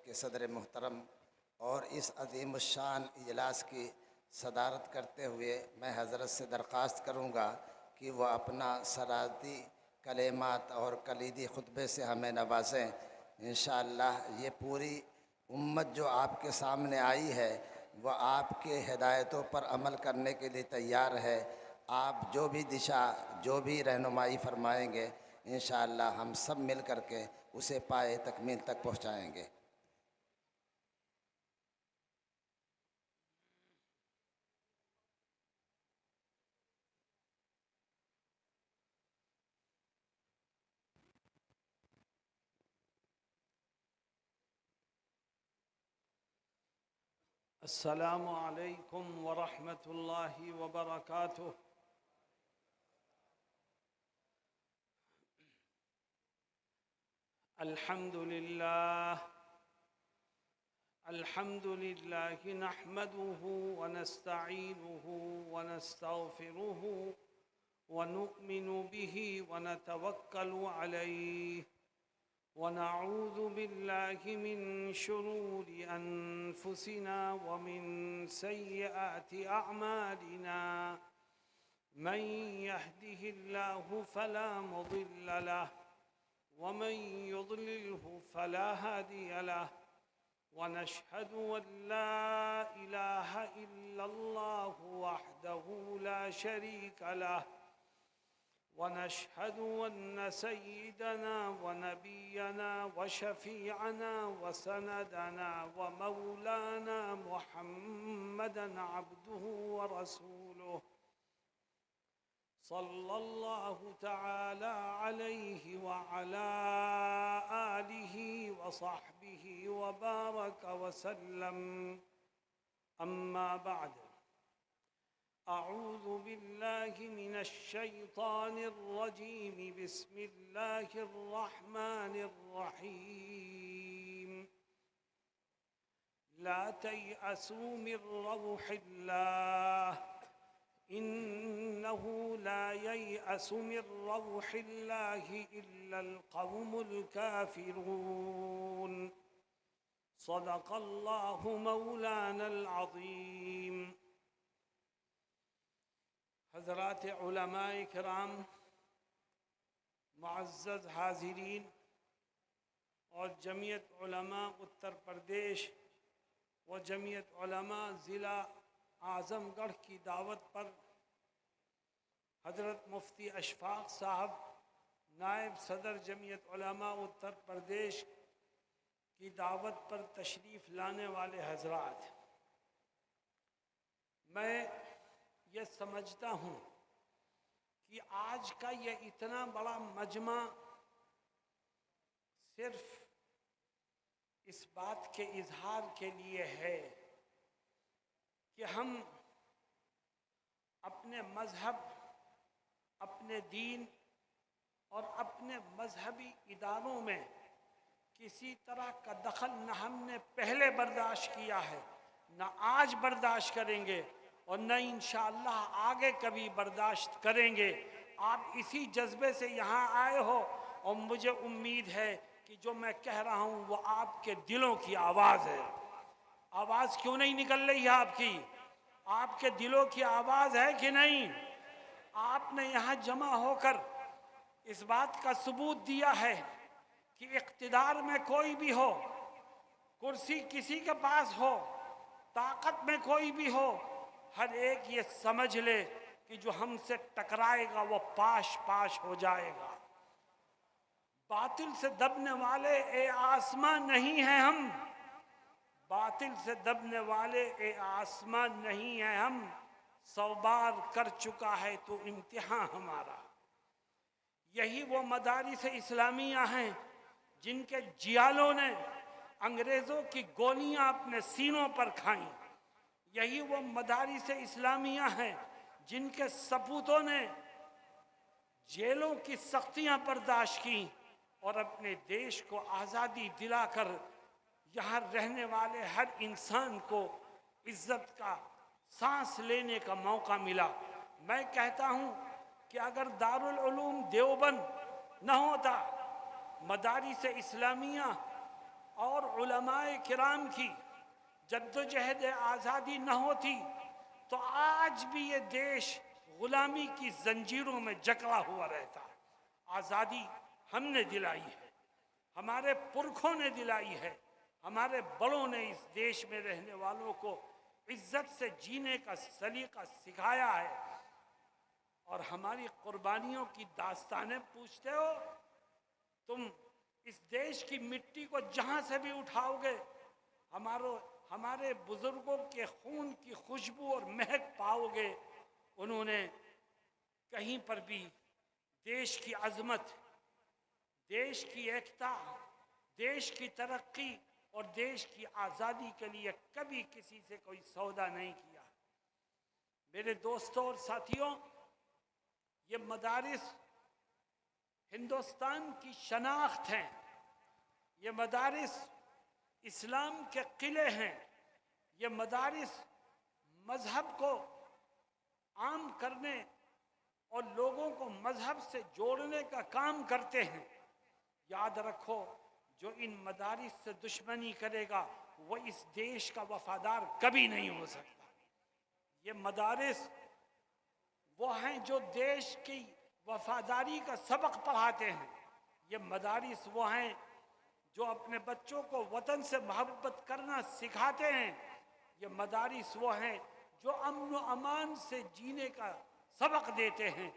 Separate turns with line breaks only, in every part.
के सदर मोहतरम और इस अजीम शान इजलास की सदारत करते हुए मैं हज़रत से दरख्वास्त करूँगा कि वह अपना सराती कलेमात और कलीदी खुतबे से हमें नवाजें। इंशाअल्लाह ये पूरी उम्मत जो आपके सामने आई है वह आपके हिदायतों पर अमल करने के लिए तैयार है। आप जो भी दिशा, जो भी रहनुमाई फरमाएंगे, इंशाअल्लाह हम सब मिल कर के उसे पाए तकमील तक पहुँचाएँगे।
अस्सलामु अलैकुम व रहमतुल्लाहि व बरकातुहू। अल्हम्दुलिल्लाह नहमदुहु व नस्तईनुहु व नस्तगफिरुहु व नु'मिनु बिही व नतवक्कलु अलैहि व नऊज़ु बिल्लाहि मिन शुरूरि अनफुसिना व मिन सय्यिआति अअमालिना। मन यहदिहिल्लाहु फला मुदिल्ल लहु व मन युद्लिलहु फला हादिय लहु व नशहदु अन ला इलाहा इल्लल्लाहु वहदहु ला शरीका लहु व नशहदु अन्न सय्यिदना व नबियना व शफीअना व सनदना व मौलाना मुहम्मदन अब्दुहु व रसूलुहु सल्लल्लाहु तआला अलैहि व अला आलिहि व सहबिहि व बारक व सल्लम। अम्मा बाद, अऊज़ु बिल्लाहि मिनश शैतानिर रजीम। बिस्मिल्लाहिर रहमानिर रहीम। ला तयअसू मिन रौहिल्लाह इन्नहु ला ययअसु मिन रौहिल्लाहि इल्लल कौमुल काफिरून। सदक़ल्लाहु मौलानल अज़ीम। हज़रात उलमाए किराम, मुअज़्ज़ज़ हाज़िरीन और जमीयत उलमा उत्तर प्रदेश व जमीयत उलमा ज़िला आज़मगढ़ की दावत पर हज़रत मुफ्ती अशफाक़ साहब, नायब सदर जमीयत उलमा उत्तर प्रदेश की दावत पर तशरीफ़ लाने वाले हज़रात, मैं ये समझता हूँ कि आज का ये इतना बड़ा मजमा सिर्फ इस बात के इजहार के लिए है कि हम अपने मज़हब, अपने दीन और अपने मजहबी इदारों में किसी तरह का दखल न हमने पहले बर्दाश्त किया है, न आज बर्दाश्त करेंगे और न इंशाअल्लाह आगे कभी बर्दाश्त करेंगे। आप इसी जज्बे से यहाँ आए हो और मुझे उम्मीद है कि जो मैं कह रहा हूँ वो आपके दिलों की आवाज़ है। आवाज़ क्यों नहीं निकल रही है आपकी? आपके दिलों की आवाज़ है कि नहीं? आपने यहाँ जमा होकर इस बात का सबूत दिया है कि इक़्तिदार में कोई भी हो, कुर्सी किसी के पास हो, ताकत में कोई भी हो, हर एक ये समझ ले कि जो हमसे टकराएगा वो पाश पाश हो जाएगा। बातिल से दबने वाले ए आसमां नहीं हैं हम, बातिल से दबने वाले ए आसमां नहीं हैं हम। 100 बार कर चुका है तो इम्तिहान हमारा। यही वो मदारिस इस्लामिया हैं जिनके जियालों ने अंग्रेज़ों की गोलियां अपने सीनों पर खाईं। यही वो मदारिस इस्लामिया हैं जिनके सपूतों ने जेलों की सख्तियां बर्दाश्त की और अपने देश को आज़ादी दिलाकर यहाँ रहने वाले हर इंसान को इज्जत का सांस लेने का मौका मिला। मैं कहता हूँ कि अगर दारुल उलूम देवबंद न होता, मदारिस इस्लामिया और उलमाए किराम की जद्दोजहद आज़ादी न होती तो आज भी ये देश गुलामी की जंजीरों में जकड़ा हुआ रहता। आज़ादी हमने दिलाई है, हमारे पुरखों ने दिलाई है, हमारे बड़ों ने इस देश में रहने वालों को इज्जत से जीने का सलीका सिखाया है। और हमारी कुर्बानियों की दास्तानें पूछते हो तुम। इस देश की मिट्टी को जहां से भी उठाओगे हमारे बुजुर्गों के खून की खुशबू और महक पाओगे। उन्होंने कहीं पर भी देश की अजमत, देश की एकता, देश की तरक्की और देश की आज़ादी के लिए कभी किसी से कोई सौदा नहीं किया। मेरे दोस्तों और साथियों, ये मदारिस हिंदुस्तान की शनाख्त हैं, ये मदारिस इस्लाम के किले हैं, ये मदारिस मजहब को आम करने और लोगों को मजहब से जोड़ने का काम करते हैं। याद रखो, जो इन मदारिस से दुश्मनी करेगा वो इस देश का वफादार कभी नहीं हो सकता। ये मदारिस वो हैं जो देश की वफादारी का सबक पढ़ाते हैं। ये मदारिस वो हैं जो अपने बच्चों को वतन से मोहब्बत करना सिखाते हैं। ये मदारिस वो हैं जो अमन व अमान से जीने का सबक देते हैं।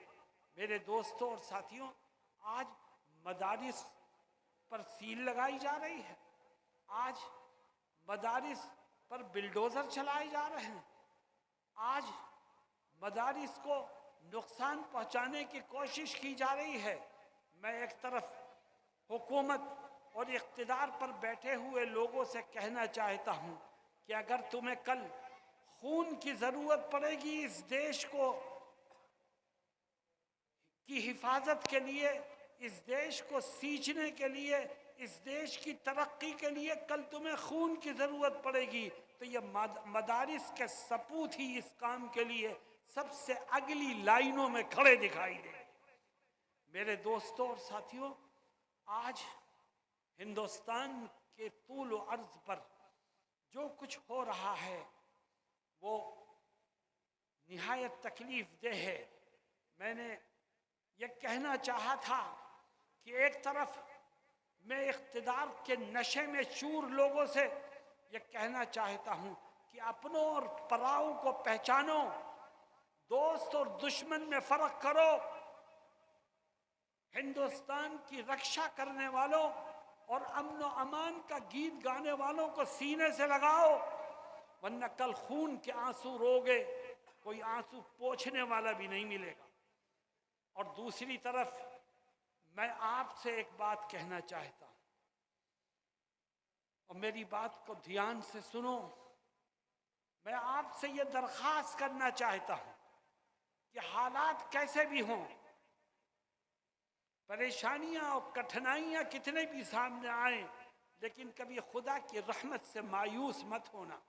मेरे दोस्तों और साथियों, आज मदारिस पर सील लगाई जा रही है, आज मदारिस पर बिल्डोजर चलाए जा रहे हैं, आज मदारिस को नुकसान पहुंचाने की कोशिश की जा रही है। मैं एक तरफ हुकूमत और इख्तिदार पर बैठे हुए लोगों से कहना चाहता हूं कि अगर तुम्हें कल खून की जरूरत पड़ेगी इस देश को की हिफाजत के लिए, इस देश को सींचने के लिए, इस देश की तरक्की के लिए कल तुम्हें खून की जरूरत पड़ेगी तो ये मदारिस के सपूत ही इस काम के लिए सबसे अगली लाइनों में खड़े दिखाई दे। मेरे दोस्तों और साथियों, आज हिंदुस्तान के तूल और अर्ज पर जो कुछ हो रहा है वो निहायत तकलीफ देह है। मैंने ये कहना चाहा था कि एक तरफ मैं इख्तिदार के नशे में चूर लोगों से ये कहना चाहता हूं कि अपनों और पराओं को पहचानो, दोस्त और दुश्मन में फर्क करो, हिंदुस्तान की रक्षा करने वालों और अमन व अमान का गीत गाने वालों को सीने से लगाओ, वरना कल खून के आंसू रोगे कोई आंसू पोंछने वाला भी नहीं मिलेगा। और दूसरी तरफ मैं आपसे एक बात कहना चाहता हूं और मेरी बात को ध्यान से सुनो। मैं आपसे ये दरख्वास्त करना चाहता हूं कि हालात कैसे भी हों, परेशानियां और कठिनाइयां कितने भी सामने आए, लेकिन कभी खुदा की रहमत से मायूस मत होना,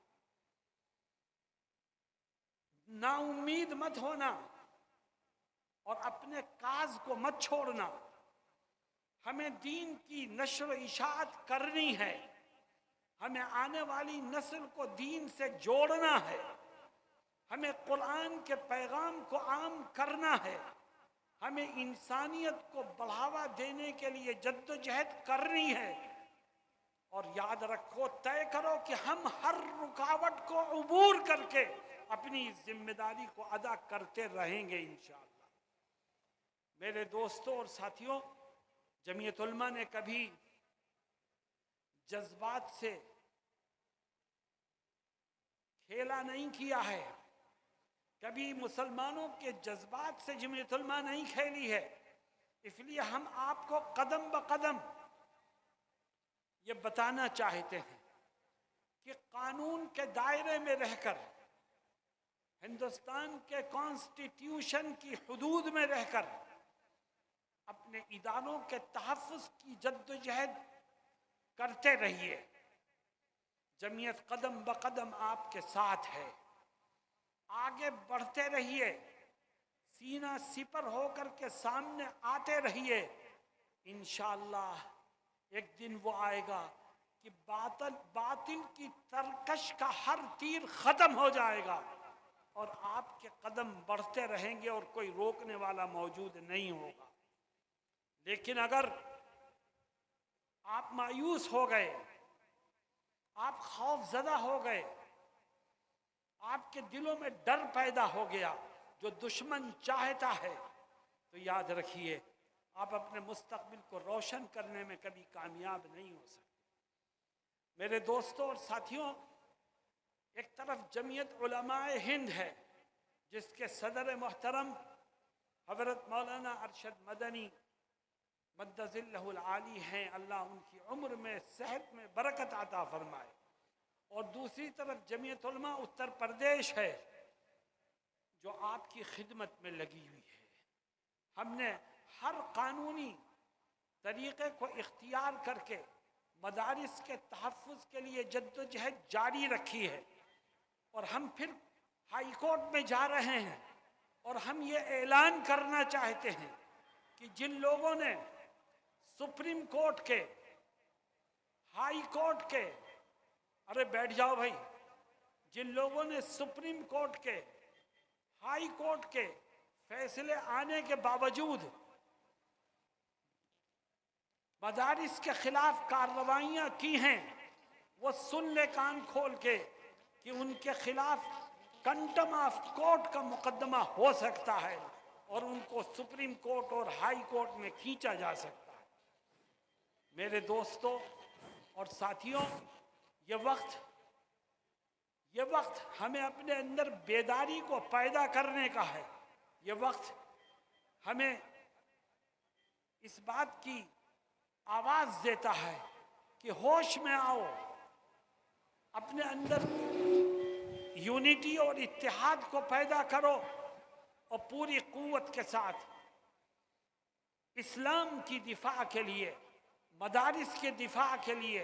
नाउम्मीद मत होना और अपने काज को मत छोड़ना। हमें दीन की नश्र इशाअत करनी है, हमें आने वाली नस्ल को दीन से जोड़ना है, हमें कुरान के पैगाम को आम करना है, हमें इंसानियत को बढ़ावा देने के लिए जद्दोजहद करनी है। और याद रखो, तय करो कि हम हर रुकावट को अबूर करके अपनी जिम्मेदारी को अदा करते रहेंगे इंशाअल्लाह। मेरे दोस्तों और साथियों, जमीयत उलमा ने कभी जज्बात से खेला नहीं किया है, कभी मुसलमानों के जज्बात से जमीयत उलमा नहीं खेली है। इसलिए हम आपको कदम ब कदम ये बताना चाहते हैं कि कानून के दायरे में रहकर, हिंदुस्तान के कॉन्स्टिट्यूशन की हुदूद में रहकर अपने इदारों के तहफ़्फ़ुज़ की जद्दोजहद करते रहिए। जमीयत कदम ब कदम आपके साथ है, आगे बढ़ते रहिए, सीना सिपर होकर के सामने आते रहिए। इंशाअल्लाह एक दिन वो आएगा कि बातिल की तरकश का हर तीर खत्म हो जाएगा और आपके कदम बढ़ते रहेंगे और कोई रोकने वाला मौजूद नहीं होगा। लेकिन अगर आप मायूस हो गए, आप खौफजदा हो गए, आपके दिलों में डर पैदा हो गया जो दुश्मन चाहता है, तो याद रखिए आप अपने मुस्तकबिल को रोशन करने में कभी कामयाब नहीं हो सकते। मेरे दोस्तों और साथियों, एक तरफ जमीयत उलमाए हिंद है जिसके सदर मोहतरम हज़रत मौलाना अरशद मदनी मद्दज़िल्लहुल आली हैं, अल्लाह उनकी उम्र में सेहत में बरकत अता फरमाए। और दूसरी तरफ जमीयत उलमा उत्तर प्रदेश है जो आपकी खिदमत में लगी हुई है। हमने हर कानूनी तरीक़े को इख्तियार करके मदारिस के तहफ़्फ़ुज़ के लिए जद्दोजहद जारी रखी है और हम फिर हाई कोर्ट में जा रहे हैं और हम ये ऐलान करना चाहते हैं कि जिन लोगों ने सुप्रीम कोर्ट के, हाई कोर्ट के, अरे बैठ जाओ भाई, जिन लोगों ने सुप्रीम कोर्ट के, हाई कोर्ट के फैसले आने के बावजूद मदारिस के खिलाफ कार्रवाइयाँ की हैं, वो सुन ले कान खोल के कि उनके खिलाफ कंटम ऑफ कोर्ट का मुकदमा हो सकता है और उनको सुप्रीम कोर्ट और हाई कोर्ट में खींचा जा सकता है। मेरे दोस्तों और साथियों, ये वक्त हमें अपने अंदर बेदारी को पैदा करने का है। ये वक्त हमें इस बात की आवाज देता है कि होश में आओ, अपने अंदर यूनिटी और इत्तेहाद को पैदा करो और पूरी कुव्वत के साथ इस्लाम की दिफा के लिए, मदारिस के दिफा के लिए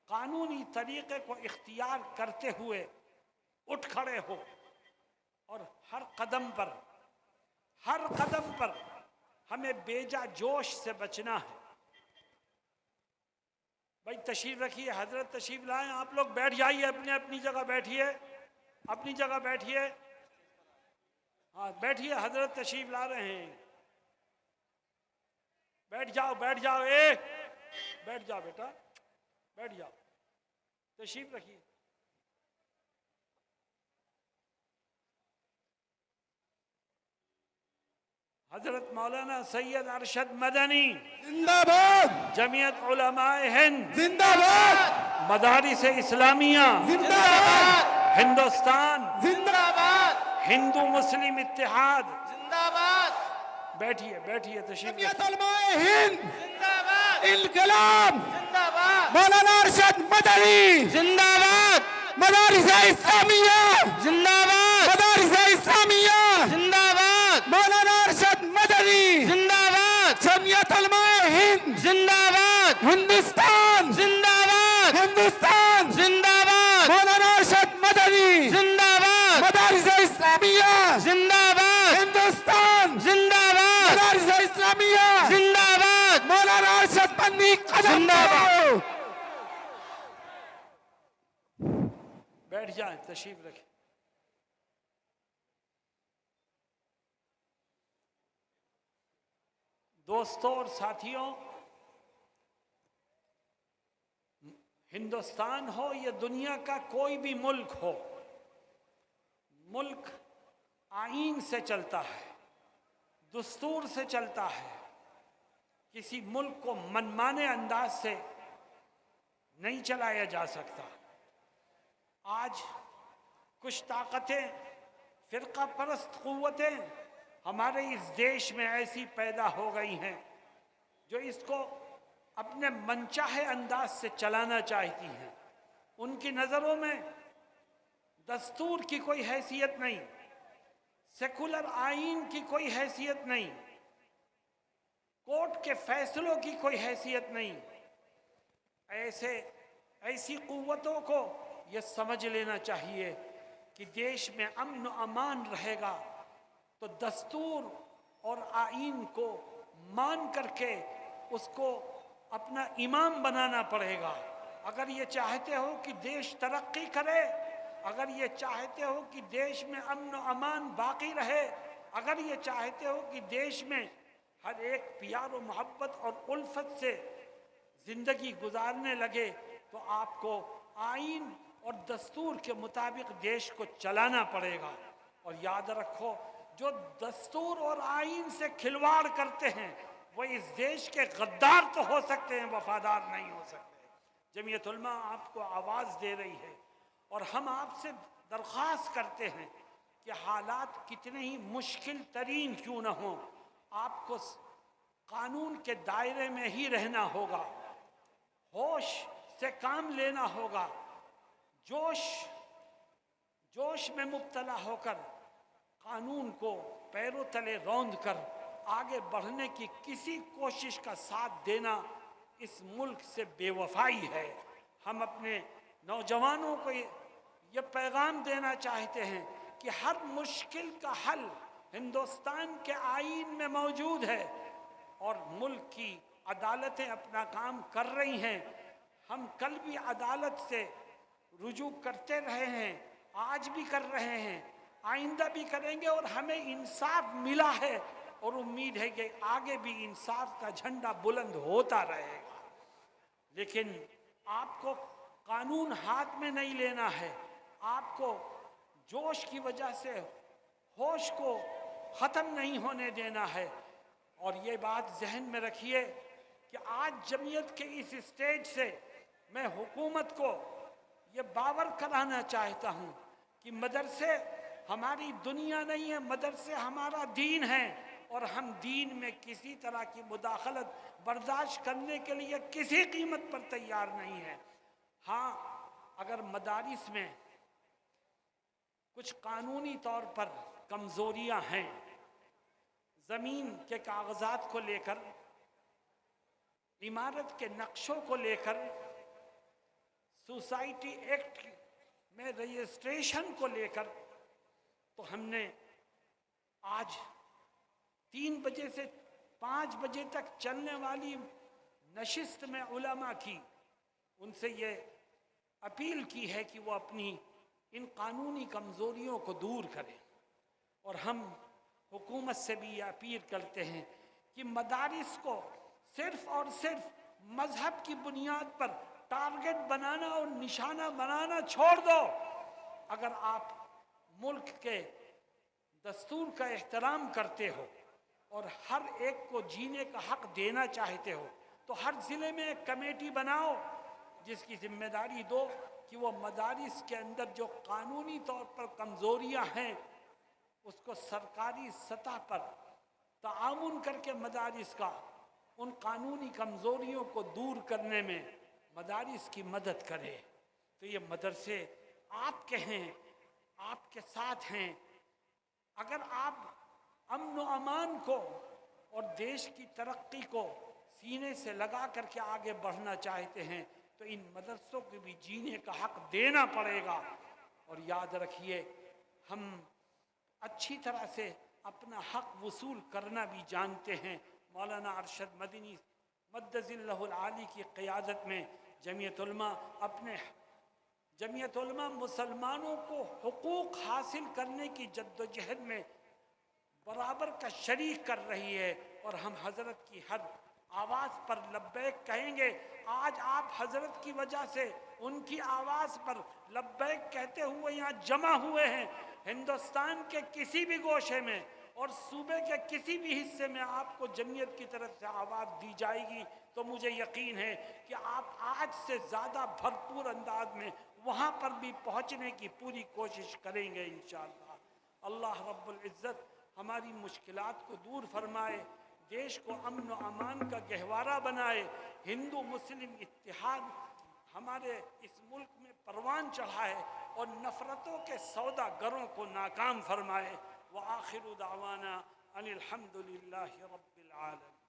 कानूनी तरीक़े को इख्तियार करते हुए उठ खड़े हो और हर कदम पर हमें बेजा जोश से बचना है। भाई तशरीफ रखिए, हजरत तशरीफ लाएं, आप लोग बैठ जाइए, अपने अपनी जगह बैठिए, अपनी जगह बैठिए। हाँ बैठिए, हजरत तशरीफ ला रहे हैं। बैठ जाओ बैठ जाओ, बैठ जाओ बेटा, बैठ जाओ, तशरीफ रखिए। हजरत मौलाना सैयद अरशद मदनी
जिंदाबाद,
जमीयत उलमाए हिंद
जिंदाबाद,
मदारिस इस्लामिया
जिंदाबाद,
हिंदुस्तान
जिंदाबाद,
हिंदू मुस्लिम इत्तेहाद
जिंदाबाद,
बैठिए बैठिए, तशरीफ
जमीयत उलमाए हिंद
जिंदाबाद,
इनकलाब
जिंदाबाद,
मौलाना अरशद मदनी
जिंदाबाद,
मदारिस इस्लामिया
जिंदाबाद,
मदारिस इस्लामिया
जिंदाबाद,
मौलाना अरशद मदनी
जिंदाबाद,
जमीयत उलमाए हिंद
जिंदाबाद,
हिंदुस्तान
जिंदाबाद,
हिंदुस्तान
जिंदाबाद,
मौलाना अरशद मदनी
जिंदाबाद,
मदारिस इस्लामिया
जिंदाबाद,
हिंदुस्तान
जिंदाबाद,
मदारिस इस्लामिया
जिंदाबाद,
मौलाना अरशद मदनी कदम
जिंदाबाद।
बढ़ाओ।
बैठ जाए, तशरीफ रखें। दोस्तों और साथियों, हिंदुस्तान हो या दुनिया का कोई भी मुल्क हो, मुल्क आईन से चलता है, दस्तूर से चलता है। किसी मुल्क को मनमाने अंदाज से नहीं चलाया जा सकता। आज कुछ ताकतें, फिरका परस्त क़ुव्वतें हमारे इस देश में ऐसी पैदा हो गई हैं जो इसको अपने मनचाहे अंदाज से चलाना चाहती हैं। उनकी नज़रों में दस्तूर की कोई हैसियत नहीं, सेकुलर आइन की कोई हैसियत नहीं, कोर्ट के फैसलों की कोई हैसियत नहीं। ऐसी क़ुव्वतों को ये समझ लेना चाहिए कि देश में अमन व अमान रहेगा तो दस्तूर और आइन को मान करके उसको अपना इमाम बनाना पड़ेगा। अगर ये चाहते हो कि देश तरक्की करे, अगर ये चाहते हो कि देश में अमन व अमान बाकी रहे, अगर ये चाहते हो कि देश में हर एक प्यार और मोहब्बत और उल्फत से ज़िंदगी गुजारने लगे, तो आपको आइन और दस्तूर के मुताबिक देश को चलाना पड़ेगा। और याद रखो, जो दस्तूर और आइन से खिलवाड़ करते हैं वो इस देश के गद्दार तो हो सकते हैं, वफादार नहीं हो सकते। जमीयत उलमा आपको आवाज़ दे रही है और हम आपसे दरख्वास्त करते हैं कि हालात कितने ही मुश्किल तरीन क्यों न हों, आपको कानून के दायरे में ही रहना होगा, होश से काम लेना होगा, जोश में मुब्तला होकर कानून को पैरों तले रौंद कर आगे बढ़ने की किसी कोशिश का साथ देना इस मुल्क से बेवफाई है। हम अपने नौजवानों को ये पैगाम देना चाहते हैं कि हर मुश्किल का हल हिंदुस्तान के आईन में मौजूद है और मुल्क की अदालतें अपना काम कर रही हैं। हम कल भी अदालत से रुजू करते रहे हैं, आज भी कर रहे हैं, आइंदा भी करेंगे और हमें इंसाफ मिला है और उम्मीद है कि आगे भी इंसाफ का झंडा बुलंद होता रहेगा। लेकिन आपको कानून हाथ में नहीं लेना है, आपको जोश की वजह से होश को ख़त्म नहीं होने देना है। और ये बात जहन में रखिए कि आज जमीयत के इस स्टेज से मैं हुकूमत को ये बावर कराना चाहता हूँ कि मदरसे हमारी दुनिया नहीं है, मदरसे हमारा दीन है और हम दीन में किसी तरह की मुदाखलत बर्दाश्त करने के लिए किसी कीमत पर तैयार नहीं है। हाँ, अगर मदारिस में कुछ कानूनी तौर पर कमज़ोरियाँ हैं, ज़मीन के कागजात को लेकर, इमारत के नक्शों को लेकर, सोसाइटी एक्ट में रजिस्ट्रेशन को लेकर, तो हमने आज 3 बजे से 5 बजे तक चलने वाली नशिस्त में उलमा की उनसे ये अपील की है कि वो अपनी इन कानूनी कमज़ोरियों को दूर करें। और हम हुकूमत से भी ये अपील करते हैं कि मदारिस को सिर्फ और सिर्फ मजहब की बुनियाद पर टारगेट बनाना और निशाना बनाना छोड़ दो। अगर आप मुल्क के दस्तूर का एहतराम करते हो और हर एक को जीने का हक देना चाहते हो, तो हर ज़िले में एक कमेटी बनाओ जिसकी जिम्मेदारी दो कि वो मदारिस के अंदर जो कानूनी तौर पर कमज़ोरियाँ हैं उसको सरकारी सतह पर ताआवुन करके मदारिस का उन कानूनी कमज़ोरियों को दूर करने में मदारिस की मदद करे। तो ये मदरसे आपके हैं, आपके साथ हैं। अगर आप अमन व अमान को और देश की तरक्की को सीने से लगा करके आगे बढ़ना चाहते हैं तो इन मदरसों को भी जीने का हक देना पड़ेगा। और याद रखिए, हम अच्छी तरह से अपना हक वसूल करना भी जानते हैं। मौलाना अरशद मदनी मद्दजिल्लहुल आली की क़यादत में जमीयत उलमा मुसलमानों को हुकूक हासिल करने की जद्दोजहद में बराबर का शरीक कर रही है और हम हज़रत की हर आवाज़ पर लब्बैक कहेंगे। आज आप हज़रत की वजह से उनकी आवाज़ पर लब्बैक कहते हुए यहाँ जमा हुए हैं। हिंदुस्तान के किसी भी गोशे में और सूबे के किसी भी हिस्से में आपको जमीयत की तरफ से आवाज़ दी जाएगी तो मुझे यकीन है कि आप आज से ज़्यादा भरपूर अंदाज में वहाँ पर भी पहुँचने की पूरी कोशिश करेंगे इंशाअल्लाह। अल्लाह रब्बुल इज़्ज़त हमारी मुश्किलात को दूर फरमाए, देश को अमन व अमान का गहवारा बनाए, हिंदू मुस्लिम इत्तिहाद हमारे इस मुल्क में परवान चढ़ाए और नफ़रतों के सौदागरों को नाकाम फरमाए। व आखिरु दावाना अनिल हम्दुलिल्लाहि रब्बिल आलमीन।